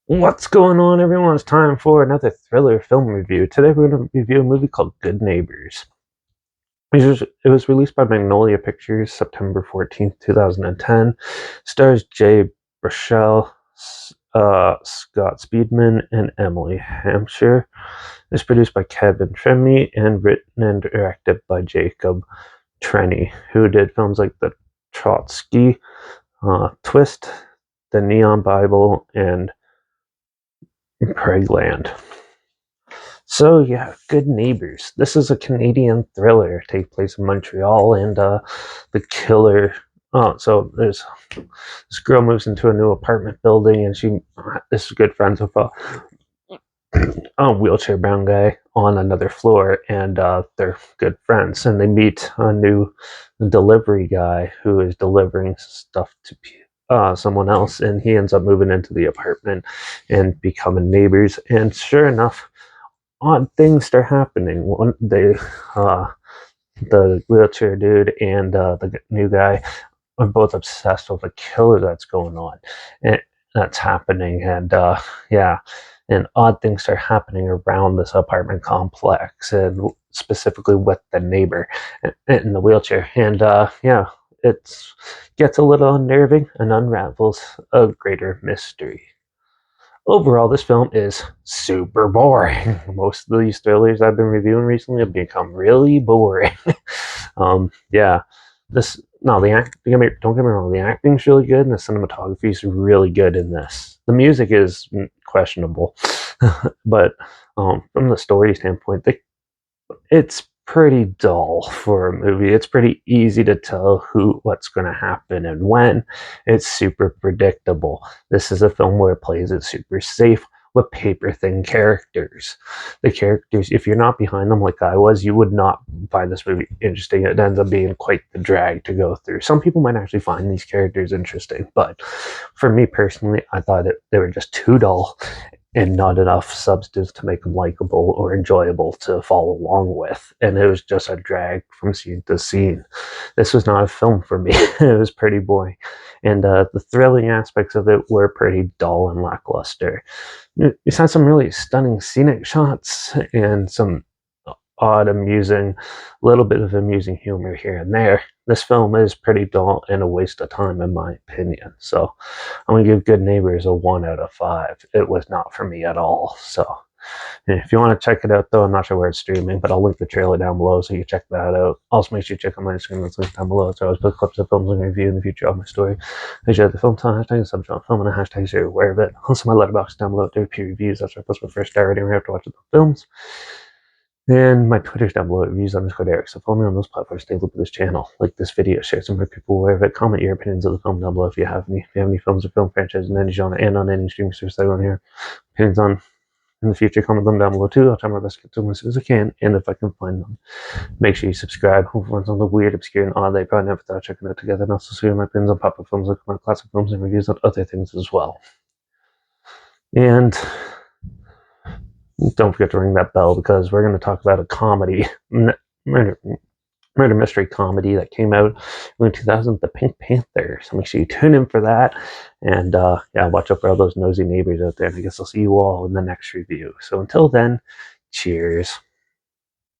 What's going on, everyone? It's time for another thriller film review. Today we're going to review a movie called Good Neighbors. It was released by Magnolia Pictures September 14th, 2010. Stars Jay Baruchel, Scott Speedman, and Emily Hampshire. It's produced by Kevin Tremmy and written and directed by Jacob Trenny, who did films like The Trotsky, Twist, The Neon Bible, and Pregland. So yeah, Good Neighbors. This is a Canadian thriller. Take place in Montreal, and the killer. Oh, so there's this girl moves into a new apartment building, and she is good friends with a wheelchair bound guy on another floor, and they're good friends. And they meet a new delivery guy who is delivering stuff to someone else, and he ends up moving into the apartment and becoming neighbors. And sure enough, odd things start happening. The wheelchair dude and the new guy are both obsessed with a killer that's going on, and that's happening. And yeah, and odd things start happening around this apartment complex, and specifically with the neighbor in the wheelchair. And yeah, it gets a little unnerving and unravels a greater mystery. Overall, this film is super boring. Most of these thrillers I've been reviewing recently have become really boring. Yeah, this no, the act. Don't get me wrong, the acting's really good, and the cinematography is really good in this. The music is questionable, but from the story standpoint, it's pretty dull for a movie. It's pretty easy to tell what's going to happen and when. It's super predictable. This is a film where it plays it super safe with paper thin characters. The characters, if you're not behind them like I was, you would not find this movie interesting. It ends up being quite the drag to go through. Some people might actually find these characters interesting, but for me personally, I thought they were just too dull and not enough substance to make them likable or enjoyable to follow along with. And it was just a drag from scene to scene. This was not a film for me. It was pretty boring. And the thrilling aspects of it were pretty dull and lackluster. It's had some really stunning scenic shots and some odd, amusing, little bit of amusing humor here and there. This film is pretty dull and a waste of time, in my opinion. So I'm going to give Good Neighbors a 1 out of 5. It was not for me at all. So if you want to check it out, though, I'm not sure where it's streaming, but I'll link the trailer down below so you can check that out. Also, make sure you check out my Instagram that's linked down below. So I always put clips of films and review in the future of my story. I share the film time hashtag, subgenre film, and a hashtag so you're aware of it. Also, my Letterbox down below, there are peer reviews. That's where I post my first star rating where I have to watch the films. And my Twitter's down below, reviews_Derek. So follow me on those platforms, stay loop with this channel. Like this video, share some more people aware of it. Comment your opinions of the film down below if you have any. If you have any films or film franchises in any genre and on any streaming service that I want to hear opinions on in the future, comment them down below too. I'll try my best to get to them as soon as I can, and if I can find them. Make sure you subscribe. Hopefully on the weird, obscure, and odd that you probably never thought of checking out together. And also see my opinions on pop-up films, like my classic films, and reviews on other things as well. And don't forget to ring that bell because we're going to talk about a comedy, murder mystery comedy that came out in 2000, The Pink Panther. So make sure you tune in for that. And yeah, watch out for all those nosy neighbors out there. And I guess I'll see you all in the next review. So until then, cheers.